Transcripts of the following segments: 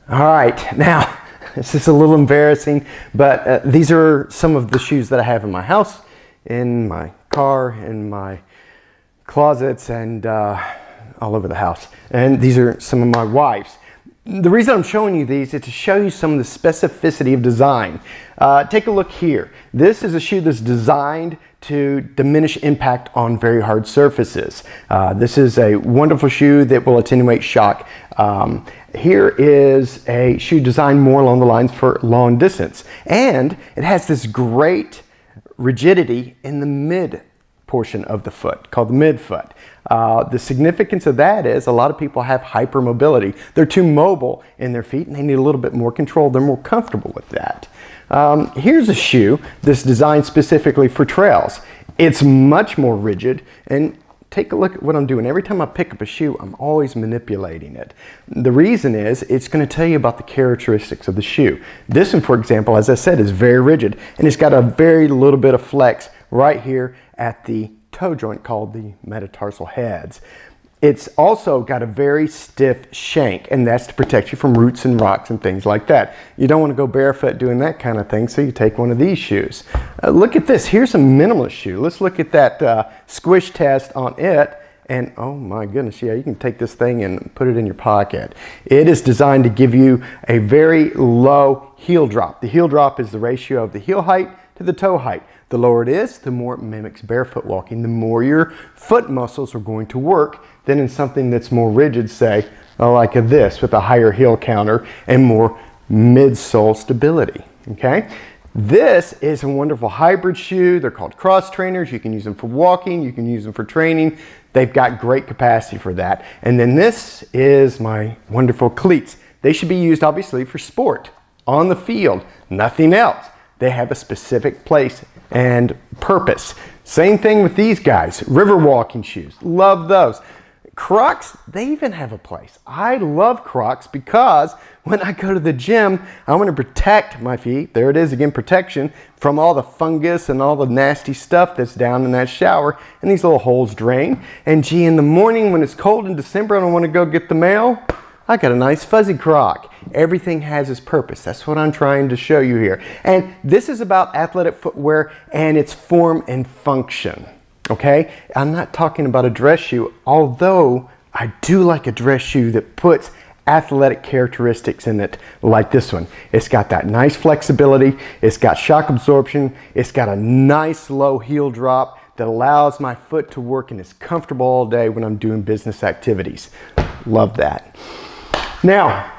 All right, now this is a little embarrassing, but these are some of the shoes that I have in my house, in my car, in my closets, and all over the house. And these are some of my wife's. The reason I'm showing you these is to show you some of the specificity of design. Take a look here. This is a shoe that's designed to diminish impact on very hard surfaces. This is a wonderful shoe that will attenuate shock. Here is a shoe designed more along the lines for long distance, and it has this great rigidity in the mid portion of the foot called the midfoot. The significance of that is a lot of people have hypermobility. They're too mobile in their feet and they need a little bit more control. They're more comfortable with that. Here's a shoe that's designed specifically for trails. It's much more rigid, and take a look at what I'm doing. Every time I pick up a shoe, I'm always manipulating it. The reason is it's going to tell you about the characteristics of the shoe. This one, for example, as I said, is very rigid, and it's got a very little bit of flex right here at the toe joint called the metatarsal heads. It's also got a very stiff shank, and that's to protect you from roots and rocks and things like that. You don't want to go barefoot doing that kind of thing, so you take one of these shoes. Look at this. Here's a minimalist shoe. Let's look at that squish test on it. And oh my goodness, yeah, you can take this thing and put it in your pocket. It is designed to give you a very low heel drop. The heel drop is the ratio of the heel height to the toe height. The lower it is, the more it mimics barefoot walking, the more your foot muscles are going to work than in something that's more rigid, say, like this with a higher heel counter and more midsole stability, okay? This is a wonderful hybrid shoe. They're called cross trainers. You can use them for walking, you can use them for training. They've got great capacity for that. And then this is my wonderful cleats. They should be used obviously for sport, on the field, nothing else. They have a specific place and purpose. Same thing with these guys, river walking shoes, love those. Crocs, they even have a place. I love Crocs because when I go to the gym, I want to protect my feet, there it is again, protection, from all the fungus and all the nasty stuff that's down in that shower, and these little holes drain. And gee, in the morning when it's cold in December and I want to go get the mail, I got a nice fuzzy crock. Everything has its purpose. That's what I'm trying to show you here. And this is about athletic footwear and its form and function. Okay? I'm not talking about a dress shoe, although I do like a dress shoe that puts athletic characteristics in it, like this one. It's got that nice flexibility, it's got shock absorption, it's got a nice low heel drop that allows my foot to work and is comfortable all day when I'm doing business activities. Love that. Now,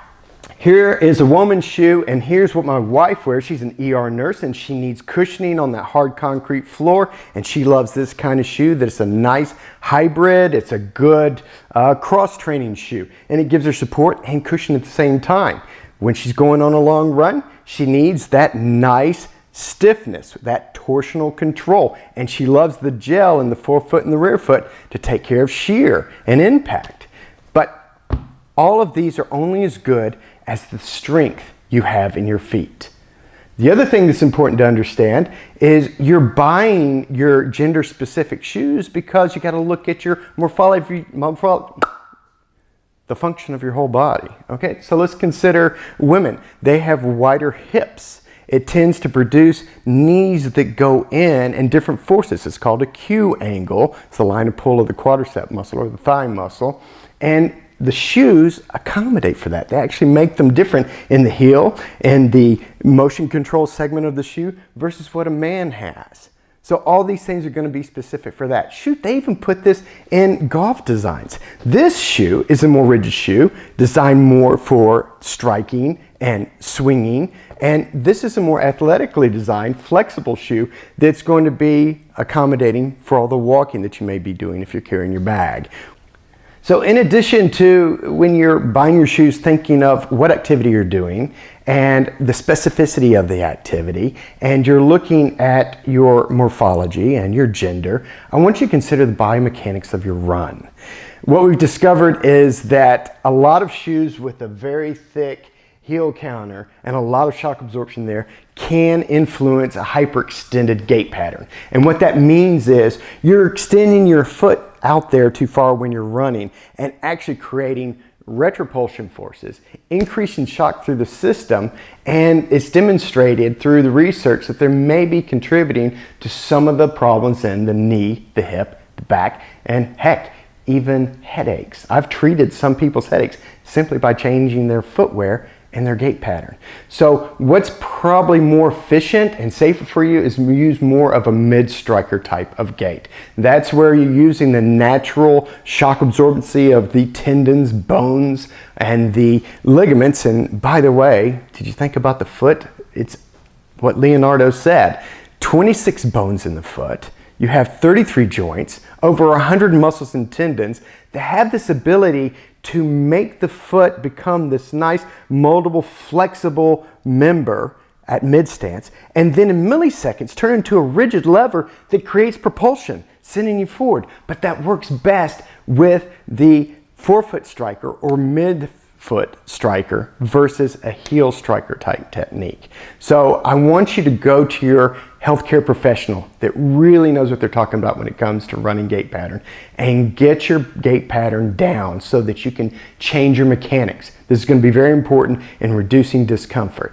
here is a woman's shoe, and here's what my wife wears. She's an ER nurse, and she needs cushioning on that hard concrete floor, and she loves this kind of shoe. That's a nice hybrid. It's a good cross-training shoe, and it gives her support and cushion at the same time. When she's going on a long run, she needs that nice stiffness, that torsional control, and she loves the gel in the forefoot and the rear foot to take care of shear and impact. But all of these are only as good as the strength you have in your feet. The other thing that's important to understand is you're buying your gender-specific shoes because you got to look at your morphology, the function of your whole body. Okay, so let's consider women. They have wider hips. It tends to produce knees that go in and different forces. It's called a Q angle. It's the line of pull of the quadricep muscle or the thigh muscle. And the shoes accommodate for that. They actually make them different in the heel and the motion control segment of the shoe versus what a man has. So all these things are going to be specific for that. Shoot, they even put this in golf designs. This shoe is a more rigid shoe, designed more for striking and swinging. And this is a more athletically designed, flexible shoe that's going to be accommodating for all the walking that you may be doing if you're carrying your bag. So in addition to when you're buying your shoes, thinking of what activity you're doing and the specificity of the activity, and you're looking at your morphology and your gender, I want you to consider the biomechanics of your run. What we've discovered is that a lot of shoes with a very thick heel counter and a lot of shock absorption there can influence a hyperextended gait pattern. And what that means is you're extending your foot out there too far when you're running and actually creating retropulsion forces, increasing shock through the system, and it's demonstrated through the research that they may be contributing to some of the problems in the knee, the hip, the back, and heck, even headaches. I've treated some people's headaches simply by changing their footwear and their gait pattern. So what's probably more efficient and safer for you is use more of a mid-striker type of gait. That's where you're using the natural shock absorbency of the tendons, bones, and the ligaments. And by the way, did you think about the foot? It's what Leonardo said, 26 bones in the foot. You have 33 joints, over 100 muscles and tendons that have this ability to make the foot become this nice, moldable, flexible member at mid-stance, and then in milliseconds turn into a rigid lever that creates propulsion, sending you forward. But that works best with the forefoot striker or mid-foot striker versus a heel striker type technique. So I want you to go to your healthcare professional that really knows what they're talking about when it comes to running gait pattern and get your gait pattern down so that you can change your mechanics. This is going to be very important in reducing discomfort.